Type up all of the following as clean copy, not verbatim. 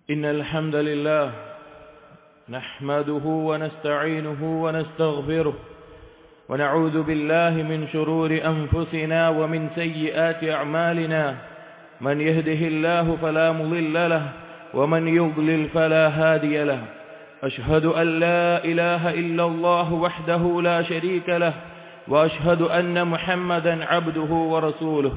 إن الحمد لله نحمده ونستعينه ونستغفره ونعوذ بالله من شرور أنفسنا ومن سيئات أعمالنا من يهده الله فلا مضل له ومن يضلل فلا هادي له أشهد أن لا إله إلا الله وحده لا شريك له وأشهد أن محمدا عبده ورسوله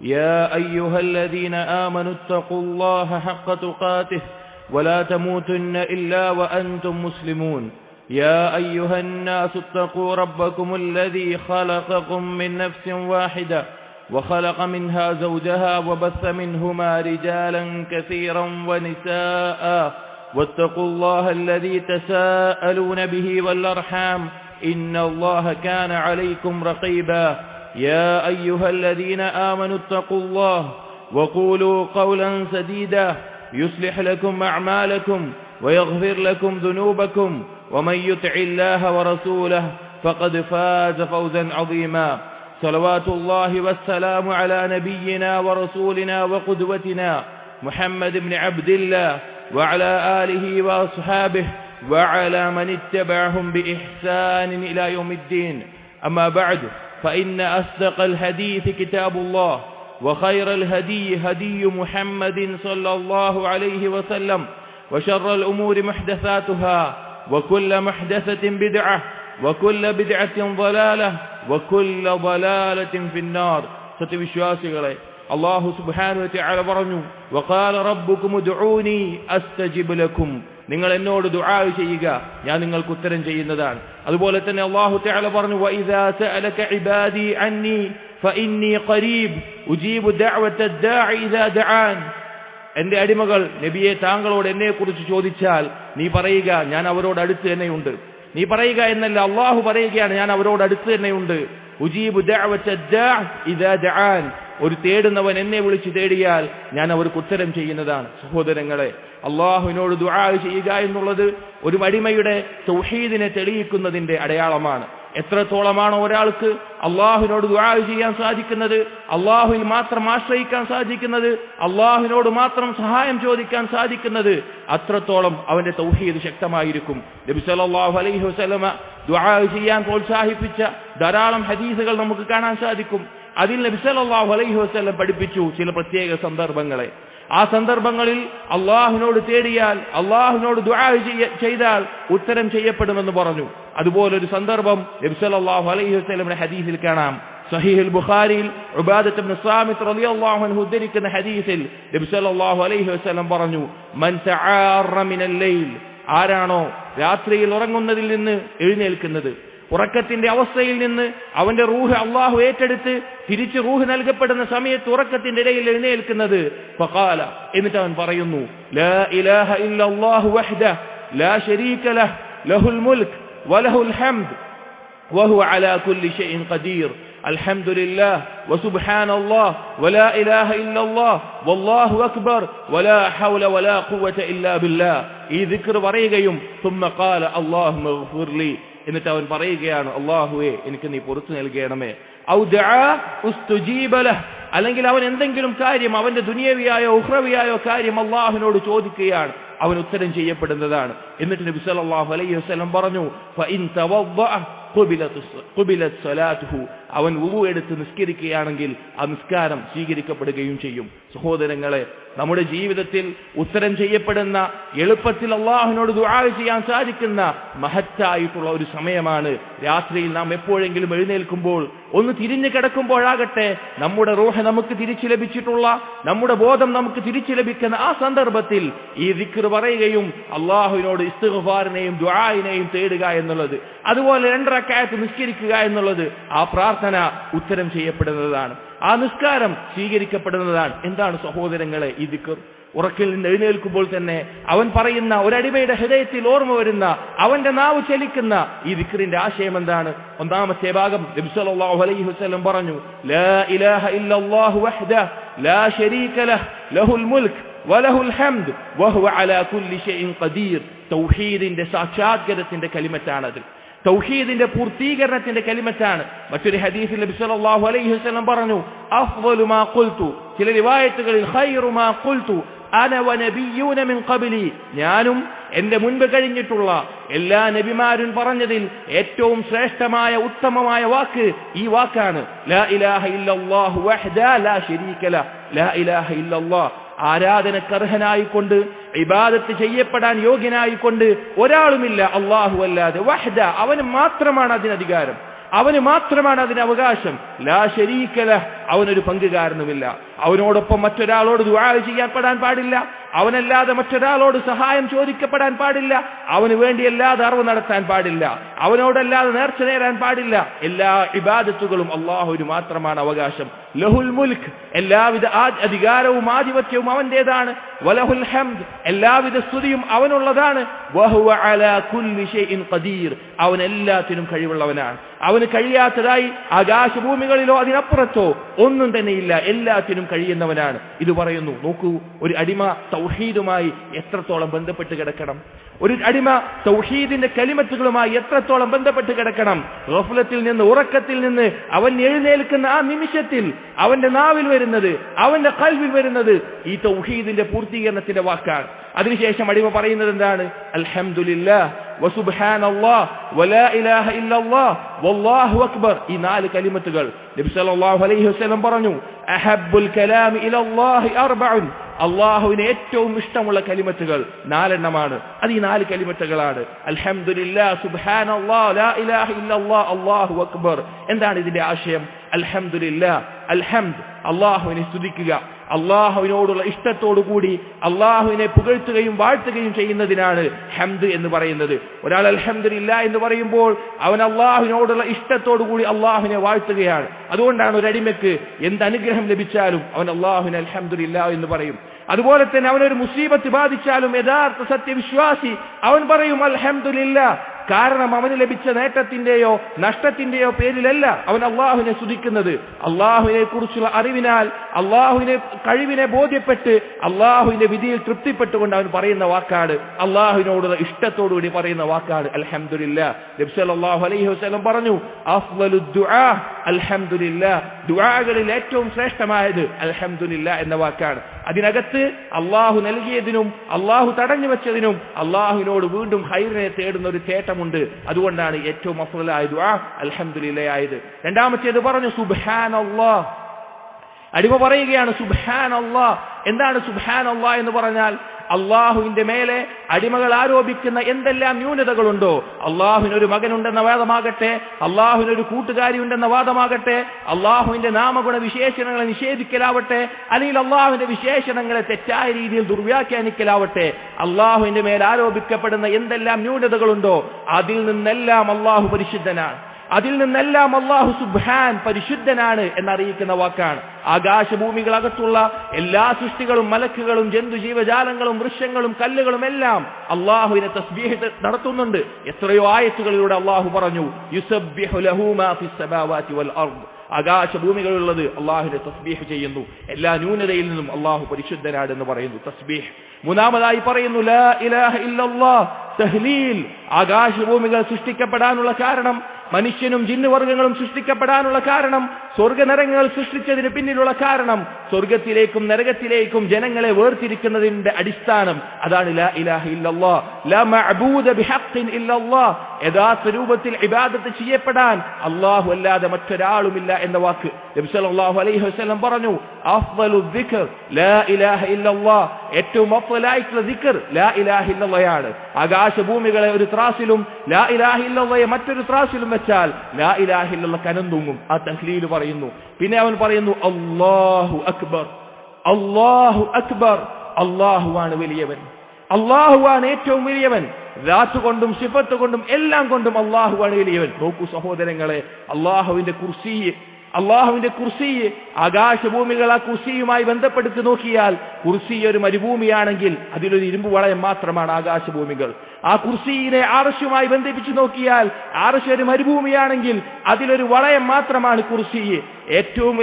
يا أيها الذين آمنوا اتقوا الله حق تقاته ولا تموتن إلا وأنتم مسلمون يا أيها الناس اتقوا ربكم الذي خلقكم من نفس واحدة وخلق منها زوجها وبث منهما رجالا كثيرا ونساء واتقوا الله الذي تساءلون به والأرحام إن الله كان عليكم رقيبا يا أيها الذين آمنوا اتقوا الله وقولوا قولا سديدا يصلح لكم أعمالكم ويغفر لكم ذنوبكم ومن يطع الله ورسوله فقد فاز فوزا عظيما صلوات الله والسلام على نبينا ورسولنا وقدوتنا محمد بن عبد الله وعلى آله وأصحابه وعلى من اتبعهم بإحسان إلى يوم الدين أما بعد فإن أصدق الحديث كتاب الله وخير الهدي هدي محمد صلى الله عليه وسلم وشر الأمور محدثاتها وكل محدثة بدعة وكل بدعة ضلالة وكل ضلالة في النار സത്യവിശ്വാസികളെ അല്ലാഹു സുബ്ഹാനഹു വ തആല പറഞ്ഞു വഖാല റബ്ബുകും ഉദ്ഊനി അസ്തജിബ് ലക്കും നിങ്ങൾ എന്നോട് ദുആ ചെയ്യുക ഞാൻ നിങ്ങൾക്ക് ഉത്തരം ചെയ്യുന്നതാണ് അതുപോലെ തന്നെ അല്ലാഹു തആല പറഞ്ഞു വഇദാ സഅലക ഇബാദി അന്നി ഫഇന്നി ഖരീബ് ഉജീബു ദഅവത ദാഇ ഇദാ ദഅൻ എൻ്റെ അടിമകൾ നബിയെ താങ്കളോട് എന്നെക്കുറിച്ച് ചോദിച്ചാൽ നീ പറയുക ഞാൻ അവരോട് അടുത്ത് തന്നെയുണ്ട് നീ പറയുക എന്നല്ല അല്ലാഹു പറയുകയാണ് ഞാൻ അവരോട് അടുത്ത് തന്നെയുണ്ട് ഉജീബു ദഅവത ദാഇ ഇദാ ദഅൻ ഒരു തേടുന്നവൻ എന്നെ വിളിച്ച് തേടിയാൽ ഞാൻ അവർക്ക് ഉത്തരം ചെയ്യുന്നതാണ് സഹോദരങ്ങളെ അല്ലാഹുവിനോട് ദുആ ചെയ്യുക എന്നുള്ളത് ഒരു അടിമയുടെ തൗഹീദിനെ തെളിയിക്കുന്നതിന്റെ അടയാളമാണ് എത്രത്തോളമാണോ ഒരാൾക്ക് അല്ലാഹുവിനോട് ദുആ ചെയ്യാൻ സാധിക്കുന്നത് അല്ലാഹുവിൽ മാത്രം ആശ്രയിക്കാൻ സാധിക്കുന്നത് അല്ലാഹുവിനോട് മാത്രം സഹായം ചോദിക്കാൻ സാധിക്കുന്നത് അത്രത്തോളം അവന്റെ തൗഹീദ് ശക്തമായിരിക്കും നബി സല്ലല്ലാഹു അലൈഹി വസല്ലമ ദുആ ചെയ്യാൻ പ്രോത്സാഹിപ്പിച്ച ധാരാളം ഹദീസുകൾ നമുക്ക് കാണാൻ സാധിക്കും അതിൽ നബി സല്ലല്ലാഹു അലൈഹി വസല്ലം പഠിപ്പിച്ചു ചില പ്രത്യേക സന്ദർഭങ്ങളെ ആ സന്ദർഭങ്ങളിൽ അല്ലാഹുവിനോട് തേടിയാൽ അല്ലാഹുവിനോട് ദുആ ചെയ്താൽ ഉത്തരം ചെയ്യപ്പെടുമെന്ന് പറഞ്ഞു അതുപോലൊരു സന്ദർഭം നബി സല്ലല്ലാഹു അലൈഹി വസല്ലമിന്റെ ഹദീസിൽ കാണാം സഹീഹുൽ ബുഖാരിയിൽ ഉബാദത്ത് ഇബ്നു സാമിത്ത് റളിയല്ലാഹു അൻഹു ഉദ്ധരിക്കുന്ന ഹദീസിൽ നബി സല്ലല്ലാഹു അലൈഹി വസല്ലം പറഞ്ഞു മൻ തആറ മിനൽ ലൈൽ ആരാണോ രാത്രിയിൽ ഉറങ്ങുന്നതിൽ നിന്ന് എഴുന്നേൽക്കുന്നത് ഉറക്കത്തിന്റെ അവസ്ഥയിൽ നിന്ന് അവന്റെ റൂഹ് അല്ലാഹു ഏറ്റെടുത്ത് തിരിച്ച് റൂഹ് നൽകപ്പെടുന്ന സമയത്ത് ഉറക്കത്തിന്റെ ഇടയിൽ എഴുന്നേൽക്കുന്നത് ഫഖാല എന്നിട്ട് അവൻ പറയുന്നു ലാ ഇലാഹ ഇല്ലല്ലാഹു വഹ്ദഹു ലാ ശരീക ലഹു ലഹുൽ മുൽക്ക് വലഹുൽ ഹംദ് വഹുവ അലാ കുല്ലി ഷൈഇൻ ഖദീർ അൽഹംദുലില്ലാഹ് വസുബ്ഹാനല്ലാഹ് വലാ ഇലാഹ ഇല്ലല്ലാഹ് വല്ലാഹു അക്ബർ വലാ ഹൗല വലാ ഖുവത ഇല്ലാ ബില്ലാഹ് ഈ ദിക്ർ പറയുകയും ثم قال اللهم اغفر لي എന്നിട്ട് അവൻ പറയുകയാണ് അല്ലാഹുവേ എനിക്ക് നീ പുറത്തു നൽകണമേ ഔ ദഅ ഉസ്തുജീബ ലഹ് അല്ലെങ്കിൽ അവൻ എന്തെങ്കിലും കാര്യം അവന്റെ ദുനിയവിയായോ ഉഖ്റവിയായോ കാര്യം അല്ലാഹുവിനോട് ചോദിക്കുകയാണ് അവൻ ഉത്തരം ചെയ്യപ്പെടുന്നതാണ് എന്നിട്ട് നബി സല്ലല്ലാഹു അലൈഹി വസല്ലം പറഞ്ഞു ഫഇൻ തവദ്ദഅ ഖുബിലത് സ്വലാത്തുഹു അവൻ വുളു എടുത്ത് നിസ്കരിക്കുകയാണെങ്കിൽ ആ നിസ്കാരം സ്വീകരിക്കപ്പെടുകയും ചെയ്യും സഹോദരങ്ങളെ നമ്മുടെ ജീവിതത്തിൽ ഉത്തരം ചെയ്യപ്പെടുന്ന എളുപ്പത്തിൽ അല്ലാഹുവിനോട് ദുആ ചെയ്യാൻ സാധിക്കുന്ന മഹത്തായിട്ടുള്ള ഒരു സമയമാണ് രാത്രിയിൽ നാം എപ്പോഴെങ്കിലും എഴുന്നേൽക്കുമ്പോൾ ഒന്ന് തിരിഞ്ഞു കിടക്കുമ്പോഴാകട്ടെ നമ്മുടെ റൂഹ് നമുക്ക് തിരിച്ചു ലഭിച്ചിട്ടുള്ള നമ്മുടെ ബോധം നമുക്ക് തിരിച്ചു ലഭിക്കുന്ന ആ സന്ദർഭത്തിൽ ഈ ദിക്ർ പറയുകയും അല്ലാഹുവിനോട് ഇസ്തിഗ്ഫാറിനെയും ദുആയിനെയും തേടുക എന്നുള്ളത് അതുപോലെ 2 റക്അത്ത് നിസ്കരിക്കുക എന്നുള്ളത് ആ പ്രാർത്ഥന ഉത്തരം ചെയ്യപ്പെടുന്നതാണ് ആ നിസ്കാരം സ്വീകരിക്കപ്പെടുന്നതാണ് എന്താണ് സഹോദരങ്ങളെ ഈ ദിക്ർ ഉറക്കിൽ നിന്ന് എഴുന്നേൽക്കുമ്പോൾ തന്നെ അവൻ പറയുന്ന ഒരടിമയുടെ ഹൃദയത്തിൽ ഓർമ്മ വരുന്ന അവന്റെ നാവ് ചലിക്കുന്ന ഈ ദിക്റിന്റെ ആശയം എന്താണ് ഒന്നാമത്തെ ഭാഗം നബി സല്ലല്ലാഹു അലൈഹി വസല്ലം പറഞ്ഞു ലാ ഇലാഹ ഇല്ലല്ലാഹു വഹ്ദഹു ലാ ശരീക ലഹു ലഹുൽ മുൽക്ക് വലഹുൽ ഹംദ് വഹുവ അലാ കുല്ലി ഷൈഇൻ ഖദീർ തൗഹീദിന്റെ സാക്ഷാത്കാരത്തിന്റെ കലിമത്താണത് തൗഹീദിന്റെ പൂർത്തീകരണത്തിന്റെ കലിമത്താണ് മറ്റൊരു ഹദീസിൽ നബി സല്ലല്ലാഹു അലൈഹി വസല്ലം പറഞ്ഞു അഫ്ളു മാ ഖുൽതു ചില റിവായത്തുകളിൽ ഖൈറു മാ ഖുൽതു അന വനബിയ്യൂന മിൻ ഖബ്ലി, ഞാനും എന്റെ മുൻപ് കഴിഞ്ഞിട്ടുള്ള എല്ലാ നബിമാരും പറഞ്ഞതിൽ ഏറ്റവും ശ്രേഷ്ഠമായ ഉത്തമമായ വാക്ക് ഈ വാക്കാണ്, ലാ ഇലാഹ ഇല്ലല്ലാഹു വഹ്ദാ ലാ ശരീക ലഹ്. ലാ ഇലാഹ ഇല്ലല്ലാഹ്, ആരാധനക്കർഹനായിക്കൊണ്ട് ഇബാദത്ത് ചെയ്യപ്പെടാൻ യോഗ്യനായിക്കൊണ്ട് ഒരാളുമില്ല അല്ലാഹു അല്ലാതെ. വഹ്ദ, അവന് മാത്രമാണ് അതിനധികാരം, അവന് മാത്രമാണ് അതിന് അവകാശം. ലാ ശരീക ലഹ്, അവനൊരു പങ്കുകാരനുമില്ല. അവനോടൊപ്പം മറ്റൊരാളോട് ദുആ ചെയ്യപ്പെടാൻ പാടില്ല, അവനല്ലാതെ മറ്റൊരാളോട് സഹായം ചോദിക്കപ്പെടാൻ പാടില്ല, അവന് വേണ്ടിയല്ലാതെ അറിവ് നടത്താൻ പാടില്ല, അവനോടല്ലാതെ നേർച്ച നേരാൻ പാടില്ല. എല്ലാ ഇബാദത്തുകളും അല്ലാഹുവിന് മാത്രമാണ് അവകാശം. ലഹുൽ മുൽക്ക്, എല്ലാവിധ അധികാരവും ആധിപത്യവും അവന്റേതാണ്. വലഹുൽ ഹംദ്, എല്ലാവിധ സ്തുതിയും അവനുള്ളതാണ്. വഹുവ അലാ കുല്ലി ഷൈഇൻ ഖദീർ, അവൻ എല്ലാത്തിനും കഴിവുള്ളവനാണ്. അവന് കഴിയാത്തതായി ആകാശഭൂമികളിലോ അതിനപ്പുറത്തോ ഒന്നും തന്നെയില്ല, എല്ലാത്തിനും കഴിയുന്നവനാണ്. ഇത് പറയുന്നു. നോക്കൂ, ഒരു അടിമ തൗഹീദുമായി എത്രത്തോളം ബന്ധപ്പെട്ട് കിടക്കണം, ഒരു അടിമ തൗഹീദിന്റെ കലിമത്തുകളുമായി എത്രത്തോളം ബന്ധപ്പെട്ട് കിടക്കണം. ഗഫ്ലത്തിൽ നിന്ന്, ഉറക്കത്തിൽ നിന്ന് അവൻ എഴുന്നേൽക്കുന്ന ആ നിമിഷത്തിൽ അവന്റെ നാവിൽ വരുന്നത്, അവന്റെ ഖൽബിൽ വരുന്നത് ഈ തൗഹീദിന്റെ പൂർത്തീകരണത്തിന്റെ വാക്കാണ്. അതിനുശേഷം അടിമ പറയുന്നത് എന്താണ്? അൽഹംദുലില്ലാഹ് വസുബ്ഹാനല്ലാഹ് വലാ ഇലാഹ ഇല്ലല്ലാഹ് വല്ലാഹു അക്ബർ. ഈ 4 കലിമത്തുകൾ നബി സല്ലല്ലാഹു അലൈഹി വസല്ലം പറഞ്ഞു, അഹബ്ബുൽ കലാമി ഇലല്ലാഹി അർബഉൻ, അല്ലാഹുവിന് ഏറ്റവും ഇഷ്ടമുള്ള കലിമത്തുകൾ 4 എണ്ണമാണ്. അത് ഈ 4 കലിമത്തുകളാണ്. അൽഹംദുലില്ലാഹ്, സുബ്ഹാനല്ലാഹ്, ലാ ഇലാഹ ഇല്ലല്ലാഹ്, അല്ലാഹു അക്ബർ. എന്താണ് ഇതിന്റെ ആശയം? അൽഹംദുലില്ലാഹ്, അൽഹംദ്, അല്ലാഹുവിനെ സ്തുതിക്കുക, അല്ലാഹുവിനോടുള്ള ഇഷ്ടത്തോടുകൂടി അല്ലാഹുവിനെ പുകഴ്ത്തുകയും വാഴ്ത്തുകയും ചെയ്യുന്നതിനാണ് ഹംദ് എന്ന് പറയുന്നത്. ഒരാൾ അൽഹംദുലില്ലാഹ് എന്ന് പറയുമ്പോൾ അവൻ അല്ലാഹുവിനോടുള്ള ഇഷ്ടത്തോടുകൂടി അല്ലാഹുവിനെ വാഴ്ത്തുകയാണ്. അതുകൊണ്ടാണ് ഒരു അടിമയ്ക്ക് എന്ത് അനുഗ്രഹം ലഭിച്ചാലും അവൻ അല്ലാഹുവിനെ അൽഹംദുലില്ലാഹ് എന്ന് പറയും. അതുപോലെ തന്നെ അവനൊരു മുസീബത്ത് ബാധിച്ചാലും യഥാർത്ഥ സത്യവിശ്വാസി അവൻ പറയും അൽഹംദുലില്ലാഹ്. കാരണം അവന് ലഭിച്ച നേട്ടത്തിന്റെയോ നഷ്ടത്തിന്റെയോ പേരിലല്ല അവൻ അല്ലാഹുവിനെ സ്തുതിക്കുന്നത്. അല്ലാഹുവിനെ കുറിച്ചുള്ള അറിവിനാൽ, അല്ലാഹുവിനെ കഴിവിനെ ബോധ്യപ്പെട്ട് അല്ലാഹുവിന്റെ വിധിയിൽ തൃപ്തിപ്പെട്ടുകൊണ്ട് അവൻ പറയുന്ന വാക്കാണ്, അല്ലാഹുവിനോടുള്ള ഇഷ്ടത്തോടുകൂടി പറയുന്ന വാക്കാണ് അൽഹംദുലില്ലാഹ്. നബി സല്ലല്ലാഹു അലൈഹി വസല്ലം പറഞ്ഞു, അഫ്ളലുദ് ദുആ അൽഹംദുലില്ലാഹ്, ദുആകളിൽ ഏറ്റവും ശ്രേഷ്ഠമായത് അൽഹംദുലില്ലാഹ് എന്ന വാക്കാണ്. അതിനകത്ത് അല്ലാഹു നൽകിയതിനും അല്ലാഹു തടഞ്ഞു വെച്ചതിനും അല്ലാഹുവിനോട് വീണ്ടും ഖൈറിനെ തേടുന്ന ഒരു തേട്ടമുണ്ട്. അതുകൊണ്ടാണ് ഏറ്റവും അഫ്ളലായ ദുആ അൽഹംദുലില്ലാഹ് ആയത്. രണ്ടാമത്തേത് പറഞ്ഞു സുബ്ഹാനല്ലാഹ്. അടിമ പറയുകയാണ് സുബ്ഹാനല്ലാഹ്. എന്താണ് സുബ്ഹാനല്ലാഹ് എന്ന് പറഞ്ഞാൽ? അള്ളാഹുവിന്റെ മേലെ അടിമകൾ ആരോപിക്കുന്ന എന്തെല്ലാം ന്യൂനതകളുണ്ടോ, അള്ളാഹുവിനൊരു മകനുണ്ടെന്ന വാദമാകട്ടെ, അള്ളാഹുവിനൊരു കൂട്ടുകാരി ഉണ്ടെന്ന വാദമാകട്ടെ, അള്ളാഹുവിന്റെ നാമഗുണ വിശേഷണങ്ങളെ നിഷേധിക്കലാവട്ടെ, അല്ലെങ്കിൽ അള്ളാഹുവിന്റെ വിശേഷണങ്ങളെ തെറ്റായ രീതിയിൽ ദുർവ്യാഖ്യാനിക്കലാവട്ടെ, അള്ളാഹുവിന്റെ മേൽ ആരോപിക്കപ്പെടുന്ന എന്തെല്ലാം ന്യൂനതകളുണ്ടോ അതിൽ നിന്നെല്ലാം അള്ളാഹു പരിശുദ്ധനാണ്, അതിൽ നിന്നെല്ലാം അല്ലാഹു സുബ്ഹാൻ പരിശുദ്ധനാണ് എന്നറിയിക്കുന്ന വാക്കാണ്. ആകാശഭൂമികളകത്തുള്ള എല്ലാ സൃഷ്ടികളും, മലക്കുകളും, ജന്തു ജീവജാലങ്ങളും, വൃക്ഷങ്ങളും, കല്ലുകളും എല്ലാം അല്ലാഹുവിനെ തസ്ബീഹ് നടത്തുന്നുണ്ട്. എത്രയോ ആയത്തുകളിലൂടെ അല്ലാഹു പറഞ്ഞു, യുസബ്ബിഹു ലഹു മാ ഫിസ് സമാവാതി വൽ അർദ്. ആകാശഭൂമികളുള്ളത് അല്ലാഹുവിനെ തസ്ബീഹ് ചെയ്യുന്നു. എല്ലാ ന്യൂനതയിൽ നിന്നും അല്ലാഹു പരിശുദ്ധനാണ് എന്ന് പറയുന്നു. തസ്ബീഹ്. മൂന്നാമതായി പറയുന്നു ലാ ഇലാഹ ഇല്ലല്ലാഹ്, തഹ്ലീൽ. ആകാശഭൂമികൾ സൃഷ്ടിക്കപ്പെടാനുള്ള കാരണം, മനുഷ്യനും ജിന്നുവർഗങ്ങളും സൃഷ്ടിക്കപ്പെടാനുള്ള കാരണം, സ്വർഗനരകങ്ങൾ സൃഷ്ടിച്ചതിന് പിന്നിലുള്ള കാരണം, സ്വർഗത്തിലേക്കും നരകത്തിലേക്കും ജനങ്ങളെ വേർതിരിക്കുന്നതിന്റെ അടിസ്ഥാനം അതാണ് ലാ ഇലാഹ ഇല്ലല്ലാഹ്. ലാ മഅബൂദ ബിഹഖ്ഖിൻ ഇല്ലല്ലാഹ്, യഥാർത്ഥ രൂപത്തിൽ ഇബാദത്ത് ചെയ്യപ്പെടാൻ അല്ലാഹു അല്ലാതെ മറ്റൊരാളുമില്ല എന്ന വാക്ക് നബി സല്ലല്ലാഹു അലൈഹി വസല്ലം പറഞ്ഞു. അഫ്ളലു ദിക്ർ ലാ ഇലാഹ ഇല്ലല്ലാഹ്, ഏറ്റവും അഫ്ളലായിട്ടുള്ള ദിക്ർ ലാ ഇലാഹ ഇല്ലല്ലാഹയാണ്. ആകാശഭൂമികളെ ഒരു ത്രാസിലും ലാ ഇലാഹ ഇല്ലല്ലാഹയെ മറ്റൊരു ത്രാസിലും വെച്ചാൽ ലാ ഇലാഹ ഇല്ലല്ലാഹ് കനന്തൂങ്ങും. ആ തഹ്ലീൽ പറയുന്നു. പിന്നെ അവൻ പറയുന്നു അല്ലാഹു അക്ബർ, അല്ലാഹു അക്ബർ, അല്ലാഹുവാണ് വലിയവൻ, അല്ലാഹുവാണ് ഏറ്റവും വലിയവൻ. ദാത്ത് കൊണ്ടും സിഫത്ത് കൊണ്ടും എല്ലാം കൊണ്ടും അല്ലാഹുവാണ് വലിയവൻ. നോക്കൂ സഹോദരങ്ങളെ, അല്ലാഹുവിന്റെ കുർസി, ആകാശഭൂമികൾ ആ കുർസിയുമായി ബന്ധപ്പെടുത്തി നോക്കിയാൽ കുർസി ഒരു മരുഭൂമിയാണെങ്കിൽ അതിലൊരു ഇരുമ്പ് വളയം മാത്രമാണ് ആകാശഭൂമികൾ. ആ കുർസിയെ അർശുമായി ബന്ധിപ്പിച്ചു നോക്കിയാൽ അർശ് ഒരു മരുഭൂമിയാണെങ്കിൽ അതിലൊരു വളയം മാത്രമാണ് കുർസി. ഏറ്റവും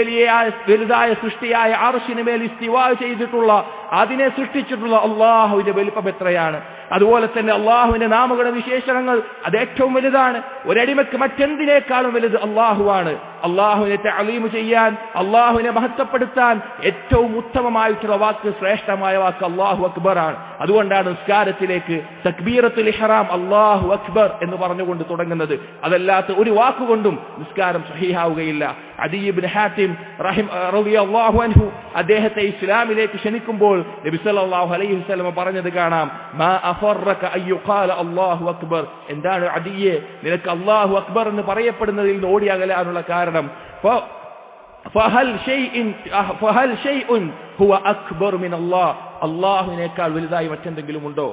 വലുതായ സൃഷ്ടിയായ അർശിന് മേൽ ഇസ്തിവാ ചെയ്തിട്ടുള്ള, അതിനെ സൃഷ്ടിച്ചിട്ടുള്ള അല്ലാഹുവിന്റെ വലിപ്പം എത്രയാണ്. അതുപോലെ തന്നെ അല്ലാഹുവിന്റെ നാമഗുണ വിശേഷണങ്ങൾ അത് ഏറ്റവും വലുതാണ്. ഒരടിമക്ക് മറ്റെന്തിനേക്കാളും വലുത് അല്ലാഹുവാണ്. അള്ളാഹുവിനെ തഅലീം ചെയ്യാൻ, അള്ളാഹുവിനെ മഹത്വപ്പെടുത്താൻ ഏറ്റവും ഉത്തമമായിട്ടുള്ള വാക്ക്, ശ്രേഷ്ഠമായ വാക്ക് അല്ലാഹു അക്ബർ ആണ്. അതുകൊണ്ടാണ് നിസ്കാരത്തിലേക്ക് തക്ബീറത്തുൽ ഇഹ്റാം അല്ലാഹു അക്ബർ എന്ന് പറഞ്ഞുകൊണ്ട് തുടങ്ങുന്നത്. അതല്ലാത്ത ഒരു വാക്കുകൊണ്ടും നിസ്കാരം സഹീഹാവുകയില്ല. അദീ ഇബ്നു ഹാത്തിം റളിയല്ലാഹു അൻഹു അദ്ദേഹത്തെ ഇസ്ലാമിലേക്ക് ക്ഷണിക്കുമ്പോൾ നബി സല്ലല്ലാഹു അലൈഹി വസല്ലം പറഞ്ഞത് കാണാം, മാ അഫറക അയ്യുഖാല അല്ലാഹു അക്ബർ. എന്താണ് അദിയെ നിനക്ക് അല്ലാഹു അക്ബർ എന്ന് പറയപ്പെടുന്നതിൽ നിന്ന് ഓടി അകലാനുള്ള കാരണം? ഫഹൽ ഷൈഉൻ ഹുവ അക്ബർ മിൻ അല്ലാഹ്. അല്ലാഹുവിനേക്കാൾ വലുതായി മറ്റെന്തെങ്കിലും ഉണ്ടോ?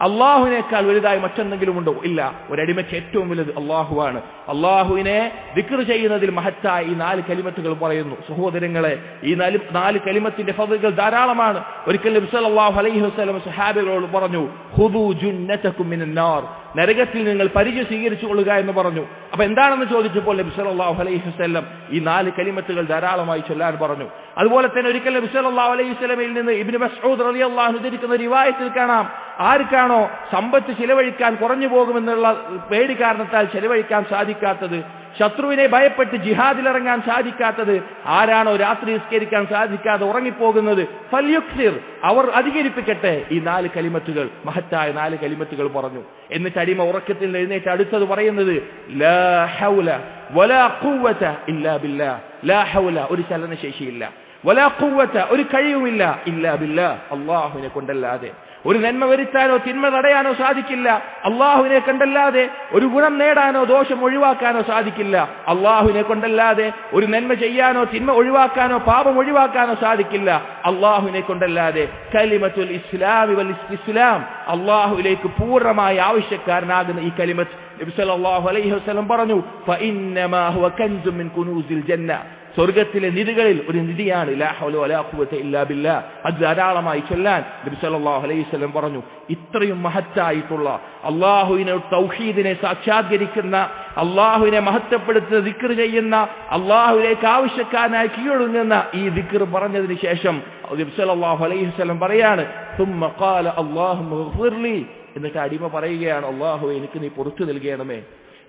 അള്ളാഹുവിനേക്കാൾ വലുതായി മറ്റെന്തെങ്കിലും ഉണ്ടോ? ഇല്ല. ഒരടിമയ്ക്ക് ഏറ്റവും വലുത് അള്ളാഹുവാണ്. അള്ളാഹുവിനെ ദിക്ർ ചെയ്യുന്നതിൽ മഹത്തായ ഈ 4 കലിമത്തുകൾ പറയുന്നു. സഹോദരങ്ങളെ, ഈ 4 കലിമത്തിന്റെ ഫضലുകൾ ധാരാളമാണ്. ഒരിക്കൽ നബി സല്ലല്ലാഹു അലൈഹി വസല്ലം സ്വഹാബികളോട് പറഞ്ഞു, ഖുദൂ ജുന്നതകും മിനൻ നാർ, നരകത്തിൽ നിങ്ങൾ പരിചയം സ്വീകരിച്ചു കൊള്ളുക എന്ന് പറഞ്ഞു. അപ്പൊ എന്താണെന്ന് ചോദിച്ചപ്പോൾ നബി സല്ലല്ലാഹു അലൈഹി വസല്ലം ഈ 4 കലിമത്തുകൾ ധാരാളമായി ചൊല്ലാൻ പറഞ്ഞു. അതുപോലെ തന്നെ ഒരിക്കൽ നബി സല്ലല്ലാഹു അലൈഹി വസല്ലമയിൽ നിന്ന് ഇബ്നു മസ്ഊദ് റളിയല്ലാഹു അൻഹു ഉദ്ധരിക്കുന്ന റിവായത്തിൽ കാണാം, ആർക്കാണോ സമ്പത്ത് ചിലവഴിക്കാൻ കുറഞ്ഞു പോകുമെന്നുള്ള പേടി കാരണത്താൽ ചിലവഴിക്കാൻ സാധിക്കാത്തത്, ശത്രുവിനെ ഭയപ്പെട്ട് ജിഹാദിലിറങ്ങാൻ സാധിക്കാത്തത്, ആരാണോ രാത്രി നിസ്കരിക്കാൻ സാധിക്കാതെ ഉറങ്ങിപ്പോകുന്നത്, ഫൽയുക്സിർ, അവർ അധികരിപ്പിക്കട്ടെ ഈ 4 കലിമത്തുകൾ, മഹത്തായ 4 കലിമത്തുകൾ പറഞ്ഞു. എന്നിട്ട് അടിമ ഉറക്കത്തിൽ എഴുന്നേറ്റ് അടുത്തത് പറയുന്നത്, ലാ ഹൗല വലാ ഖുവത ഇല്ലാ ബില്ലാഹ്. ലാ ഹൗല, ഒരു ചലനശേഷിയില്ല, വലാ ഖുവത, ഒരു കഴിവുമില്ല, ഇല്ലാ ബില്ലാഹ്, അല്ലാഹുവിനെ കൊണ്ടല്ലാതെ. ഒരു നന്മ വരുത്താനോ തിന്മ തടയാനോ സാധിക്കില്ല, അള്ളാഹുവിനെ കണ്ടല്ലാതെ. ഒരു ഗുണം നേടാനോ ദോഷം ഒഴിവാക്കാനോ സാധിക്കില്ല, അള്ളാഹുവിനെ കൊണ്ടല്ലാതെ. ഒരു നന്മ ചെയ്യാനോ തിന്മ ഒഴിവാക്കാനോ പാപം ഒഴിവാക്കാനോ സാധിക്കില്ല, അള്ളാഹുവിനെ കൊണ്ടല്ലാതെ. കലിമത്തുൽ ഇസ്ലാമി വൽ ഇസ്തിസ്ലാം, അള്ളാഹുവിലേക്ക് പൂർണ്ണമായി ആവശ്യക്കാരനാകുന്ന ഈ കലിമത്ത് നബി സല്ലല്ലാഹു അലൈഹി വസല്ലം പറഞ്ഞു, ഫഇന്നമാ ഹുവ കൻസും മിൻ കുനൂസിൽ ജന്ന, സ്വർഗത്തിലെ നിധികളിൽ ഒരു നിധിയാണ്. ലാ ഹൗല വലാ ഖുവത ഇല്ലാ ബില്ലാഹ്. അത് ധാരാളമായി ചൊല്ലാൻ നബി സല്ലല്ലാഹു അലൈഹി വസല്ലം പറഞ്ഞു. ഇത്രയും മഹത്തായിട്ടുള്ള അള്ളാഹുവിനെ തൗഹീദിനെ സാക്ഷാത്കരിക്കുന്ന, അള്ളാഹുവിനെ മഹത്വപ്പെടുത്തുന്ന ദിക്ർ ചെയ്യുന്ന, അള്ളാഹുവിലേക്ക് ആവശ്യക്കാരനായി കീഴൊടുങ്ങുന്ന ഈ ദിക്ർ പറഞ്ഞതിന് ശേഷം നബി സല്ലല്ലാഹു അലൈഹി വസല്ലം പറയാണ്, സുമ്മ ഖാല അല്ലാഹുമ്മ ഗ്ഫിർ ലി, എന്നിട്ട് അടിമ പറയുകയാണ്, അള്ളാഹുവേ എനിക്ക് നീ പുറത്തു നൽകണമേ,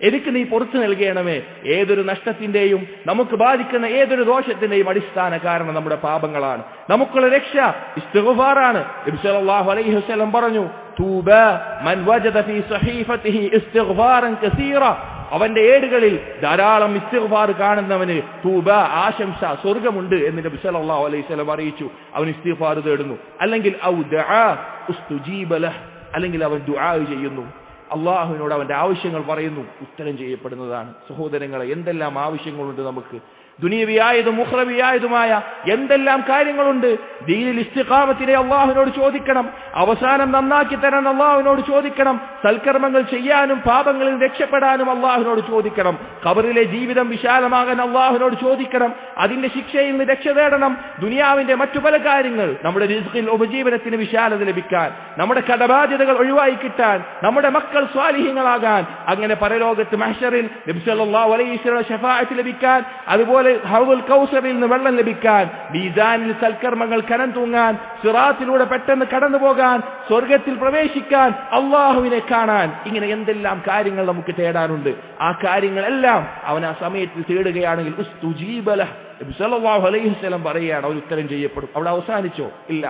എനിക്ക് നീ പുറത്തു നൽകണമേ. ഏതൊരു നഷ്ടത്തിന്റെയും നമുക്ക് ബാധിക്കുന്ന ഏതൊരു ദോഷത്തിന്റെയും അടിസ്ഥാന കാരണം നമ്മുടെ പാപങ്ങളാണ്. നമുക്കുള്ള രക്ഷ ഇസ്തിഗ്ഫാറാണ്. നബി സല്ലല്ലാഹു അലൈഹി വസല്ലം പറഞ്ഞു, തൂബ മൻ വജദ ഫീ സഹീഫതിഹി ഇസ്തിഗ്ഫാറൻ കസീറ, അവന്റെ ഏടുകളിൽ ധാരാളം ഇസ്തിഗ്ഫാർ കാണുന്നവന് തൂബ, ആശംസ, സ്വർഗ്ഗമുണ്ട് എന്ന് നബി സല്ലല്ലാഹു അലൈഹി വസല്ലം അറിയിച്ചു. അവൻ ഇസ്തിഗ്ഫാർ തേടുന്നു. അല്ലെങ്കിൽ ഔ ദഅ ഉസ്തുജീബ ലഹ്, അല്ലെങ്കിൽ അവൻ ദുആ ചെയ്യുന്നു, അള്ളാഹുവിനോട് അവന്റെ ആവശ്യങ്ങൾ പറയുന്നു, ഉത്തരം ചെയ്യപ്പെടുന്നതാണ്. സഹോദരങ്ങളെ, എന്തെല്ലാം ആവശ്യങ്ങളുണ്ട് നമുക്ക്, ദുനിയവിയായതും ഉഖ്റവിയായതുമായ എന്തെല്ലാം കാര്യങ്ങളുണ്ട്. ദീനിൽ ഇസ്തിഖാമത്തിനെ അള്ളാഹുവിനോട് ചോദിക്കണം, അവസാനം നന്നാക്കി തരാൻ അള്ളാഹുവിനോട് ചോദിക്കണം, സൽക്കർമ്മങ്ങൾ ചെയ്യാനും പാപങ്ങളിൽ രക്ഷപ്പെടാനും അള്ളാഹുവിനോട് ചോദിക്കണം, ഖബറിലെ ജീവിതം വിശാലമാകാൻ അള്ളാഹുവിനോട് ചോദിക്കണം, അതിന്റെ ശിക്ഷയിൽ നിന്ന് രക്ഷ തേടണം, ദുനിയാവിന്റെ മറ്റു പല കാര്യങ്ങൾ, നമ്മുടെ റിസ്ഖിൽ ഉപജീവനത്തിന് വിശാലത ലഭിക്കാൻ, നമ്മുടെ കടബാധ്യതകൾ ഒഴിവായി കിട്ടാൻ, നമ്മുടെ മക്കൾ സ്വാലിഹീങ്ങളാകാൻ, അങ്ങനെ പരലോകത്ത് മഹ്ശറിൽ നബി സല്ലല്ലാഹു അലൈഹി വസല്ലം ശഫാഅത്ത് ലഭിക്കാൻ, അതുപോലെ ഹൗദുൽ കൗസറിൽ നിന്ന് വെള്ളം ലഭിക്കാൻ, മീസാനിൽ സൽക്കർമ്മങ്ങൾ കനം തൂങ്ങാൻ, സിറാത്തിലൂടെ പെട്ടെന്ന് കടന്നു പോകാൻ, സ്വർഗത്തിൽ പ്രവേശിക്കാൻ, അള്ളാഹുവിനെ കാണാൻ, ഇങ്ങനെ എന്തെല്ലാം കാര്യങ്ങൾ നമുക്ക് തേടാനുണ്ട്. ആ കാര്യങ്ങളെല്ലാം അവൻ ആ സമയത്തിൽ തേടുകയാണെങ്കിൽ ഉസ്തുജീബ ലഹ്, നബി സല്ലല്ലാഹു അലൈഹി വസല്ലം പറയുകയാണ്, അവർ ഉത്തരം ചെയ്യപ്പെടും. അവിടെ അവസാനിച്ചോ? ഇല്ല.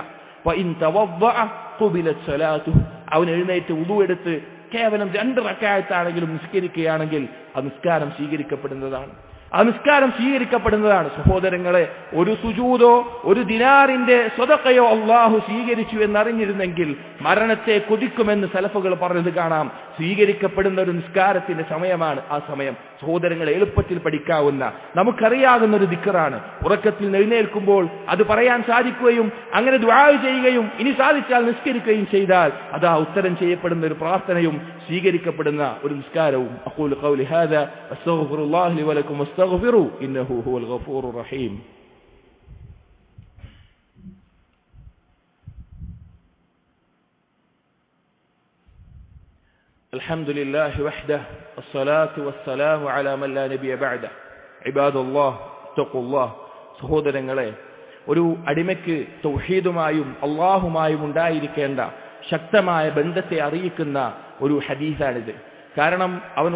വഇൻ തവദ്ദഅ ഖുബിലത് സലാത്തുഹു, അവൻ എഴുന്നേറ്റ് വുദു എടുത്ത് കേവലം 2 റക്അത്താണെങ്കിലും നിസ്കരിക്കുകയാണെങ്കിൽ ആ നിസ്കാരം സ്വീകരിക്കപ്പെടുന്നതാണ്. ആ നിസ്കാരം സ്വീകരിക്കപ്പെടുന്നതാണ്. സഹോദരങ്ങളെ, ഒരു സുജൂദോ ഒരു ദിനാറിന്റെ സ്വതക്കയോ അള്ളാഹു സ്വീകരിച്ചു എന്നറിഞ്ഞിരുന്നെങ്കിൽ മരണത്തെ കൊതിക്കുമെന്ന് സലഫുകൾ പറഞ്ഞത് കാണാം. സ്വീകരിക്കപ്പെടുന്ന ഒരു നിസ്കാരത്തിന്റെ സമയമാണ് ആ സമയം. സഹോദരങ്ങളെ, എളുപ്പത്തിൽ പഠിക്കാവുന്ന നമുക്കറിയാവുന്ന ഒരു ദിക്റാണ്. ഉറക്കത്തിൽ എഴുന്നേൽക്കുമ്പോൾ അത് പറയാൻ സാധിക്കുകയും അങ്ങനെ ദുആ ചെയ്യുകയും ഇനി സാധിച്ചാൽ നിസ്കരിക്കുകയും ചെയ്താൽ അതാ ഉത്തരം ചെയ്യപ്പെടുന്ന ഒരു പ്രാർത്ഥനയും സ്വീകരിക്കപ്പെടുന്ന ഒരു നിസ്കാരവും. അഖൂലു ഖൗലി ഹാദാ അസ്തഗ്ഫിറുല്ലാഹ ലി വലക്കും വസ്തഗ്ഫിറു ഇന്നഹു ഹുവൽ ഗഫൂറുർ റഹീം. അൽഹംദുലില്ലാഹി വഹ്ദഹു വസ്സലാത്തു വസ്സലാമു അലാ മൻ ലാ നബിയ ബഅദഹു. ഇബാദല്ലാഹ് തഖുല്ലാഹ്. സഹോദരങ്ങളെ, ഒരു അടിമയ്ക്ക് തൗഹീദുമായും അല്ലാഹുമായും ഉണ്ടായിരിക്കേണ്ട ശക്തമായ ബന്ധത്തെ അറിയിക്കുന്ന ഒരു ഹദീസാണിത്. കാരണം അവൻ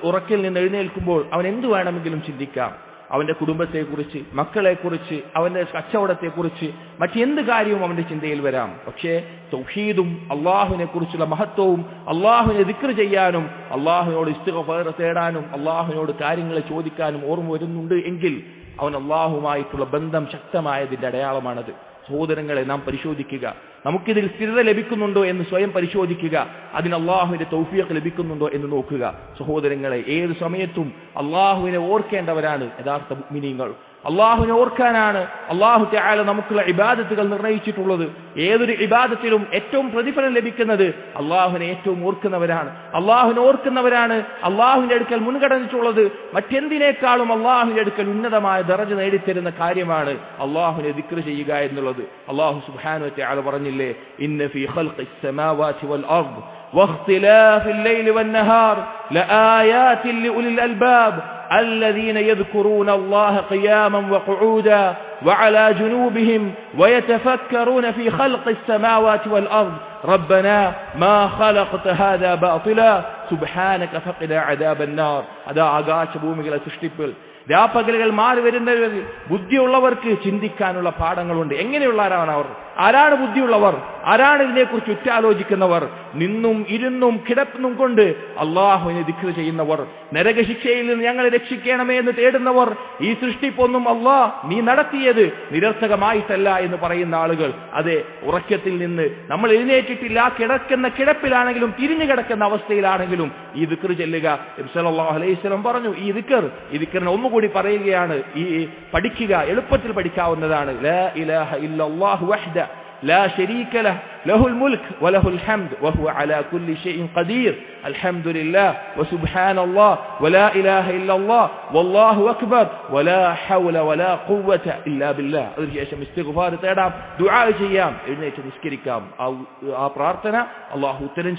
ഉറക്കിൽ നിന്ന് എഴുന്നേൽക്കുമ്പോൾ അവൻ എന്തു വേണമെങ്കിലും ചിന്തിക്കാം. അവന്റെ കുടുംബത്തെക്കുറിച്ച്, മക്കളെക്കുറിച്ച്, അവന്റെ കച്ചവടത്തെക്കുറിച്ച്, മറ്റെന്ത് കാര്യവും അവന്റെ ചിന്തയിൽ വരാം. പക്ഷേ തൗഹീദും അള്ളാഹുവിനെ കുറിച്ചുള്ള മഹത്വവും അള്ളാഹുവിനെ ദിക്ർ ചെയ്യാനും അള്ളാഹുവിനോട് ഇസ്തിഗ്ഫാർ തേടാനും അള്ളാഹുവിനോട് കാര്യങ്ങൾ ചോദിക്കാനും ഓർമ്മ വരുന്നുണ്ട് എങ്കിൽ അവൻ അള്ളാഹുമായിട്ടുള്ള ബന്ധം ശക്തമായതിന്റെ അടയാളമാണത്. സഹോദരങ്ങളെ, നാം പരിശോധിക്കുക, നമുക്കിതിൽ സ്ഥിരത ലഭിക്കുന്നുണ്ടോ എന്ന് സ്വയം പരിശോധിക്കുക. അതിന് അള്ളാഹുവിന്റെ തൗഫീഖ് ലഭിക്കുന്നുണ്ടോ എന്ന് നോക്കുക. സഹോദരങ്ങളെ, ഏത് സമയത്തും അള്ളാഹുവിനെ ഓർക്കേണ്ടവരാണ് യഥാർത്ഥ മുഅ്മിനീങ്ങൾ. അള്ളാഹുവിനെ ഓർക്കാനാണ് അള്ളാഹു തആല നമുക്കുള്ള ഇബാദത്തുകൾ നിർണയിച്ചിട്ടുള്ളത്. ഏതൊരു ഇബാദത്തിലും ഏറ്റവും പ്രതിഫലം ലഭിക്കുന്നത് അള്ളാഹുവിനെ ഏറ്റവും ഓർക്കുന്നവരാണ്. അള്ളാഹുവിനെ ഓർക്കുന്നവരാണ് അള്ളാഹുവിന്റെ അടുക്കൽ മുൻഗണനിച്ചുള്ളത്. മറ്റെന്തിനേക്കാളും അള്ളാഹുവിന്റെ അടുക്കൽ ഉന്നതമായ ദറജ നേടിത്തരുന്ന കാര്യമാണ് അള്ളാഹുവിനെ ദിക്ർ ചെയ്യുക എന്നുള്ളത്. അള്ളാഹു സുബ്ഹാനഹു വ തആല പറഞ്ഞില്ലേ, ഇന്ന ഫീ ഖൽഖിസ് സമാവാതി വൽ അർദ് വഖ്തിലാഫിൽ ലൈലി വൻ നഹാർ ലആയാതിൻ ലിഉലിൽ അൽബാബ് الذين يذكرون الله قياما وقعودا وعلى جنوبهم ويتفكرون في خلق السماوات والأرض ربنا ما خلقت هذا باطلا سبحانك فقنا عذاب النار. അതാ ആകാശഭൂമികളെ സൃഷ്ടിപ്പിൽ രാപ്പകലുകൾ മാറി വരുന്നവരിൽ ബുദ്ധിയുള്ളവർക്ക് ചിന്തിക്കാനുള്ള പാഠങ്ങളുണ്ട്. എങ്ങനെയുള്ളവരാണ് അവർ? ആരാണ് ബുദ്ധിയുള്ളവർ? ആരാണ് ഇതിനെക്കുറിച്ച് ഉറ്റാലോചിക്കുന്നവർ? നിന്നും ഇരുന്നും കിടന്നും കൊണ്ട് അള്ളാഹുവിനെ ദിക്ർ ചെയ്യുന്നവർ, നരകശിക്ഷയിൽ നിന്ന് ഞങ്ങളെ രക്ഷിക്കണമേ എന്ന് തേടുന്നവർ, ഈ സൃഷ്ടിപ്പൊന്നും അള്ളാഹ് നീ നടത്തിയത് നിരർത്ഥകമായിട്ടല്ല എന്ന് പറയുന്ന ആളുകൾ. അതെ, ഉറക്കത്തിൽ നിന്ന് നമ്മൾ എഴുന്നേറ്റിട്ടില്ല, കിടക്കുന്ന കിടപ്പിലാണെങ്കിലും തിരിഞ്ഞു കിടക്കുന്ന അവസ്ഥയിലാണെങ്കിലും ഈ ദിക്ർ ചെല്ലുക. നബി സല്ലല്ലാഹു അലൈഹി വസല്ലം പറഞ്ഞു, ഈ ദിക്റിനെ ഒന്നുകൂടി പറയുകയാണ്, ഈ പഠിക്കുക, എളുപ്പത്തിൽ പഠിക്കാവുന്നതാണ്. ലാ ഇലാഹ ഇല്ലല്ലാഹു വഹ്ദ لا شريك له له الملك وله الحمد وهو على كل شيء قدير الحمد لله وسبحان الله ولا إله إلا الله والله أكبر ولا حول ولا قوة إلا بالله. അതിനുശേഷം ഇസ്തിഗ്ഫാർ തേടാം, ദുആ ചെയ്യാം, എഴുന്നേറ്റ് നിസ്കരിക്കാം. ആ പ്രാർത്ഥന അല്ലാഹു ഉത്തരം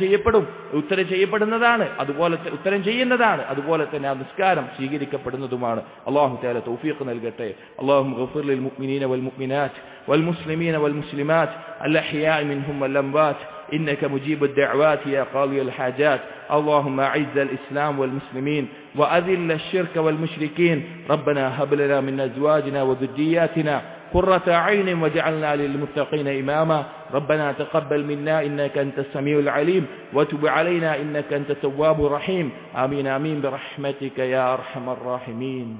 ചെയ്യപ്പെടുന്നതാണ്, അതുപോലെ ഉത്തരം ചെയ്യുന്നതാണ്. അതുപോലെ തന്നെ ആ നിസ്കാരം സ്വീകരിക്കപ്പെടുന്നതുമാണ്. അല്ലാഹു തആല തൗഫീഖ് നൽകട്ടെ. അല്ലാഹുമ്മ ഗഫിർ ലിൽ മുഅ്മിനീന വൽ മുഅ്മിനാത്ത് والمسلمين والمسلمات الأحياء منهم والأموات إنك مجيب الدعوات يا قاضي الحاجات. اللهم أعز الإسلام والمسلمين وأذل الشرك والمشركين. ربنا هب لنا من أزواجنا وذرياتنا قرة عين واجعلنا للمتقين إماما. ربنا تقبل منا إنك أنت السميع العليم وتب علينا إنك أنت التواب الرحيم. آمين آمين برحمتك يا أرحم الراحمين.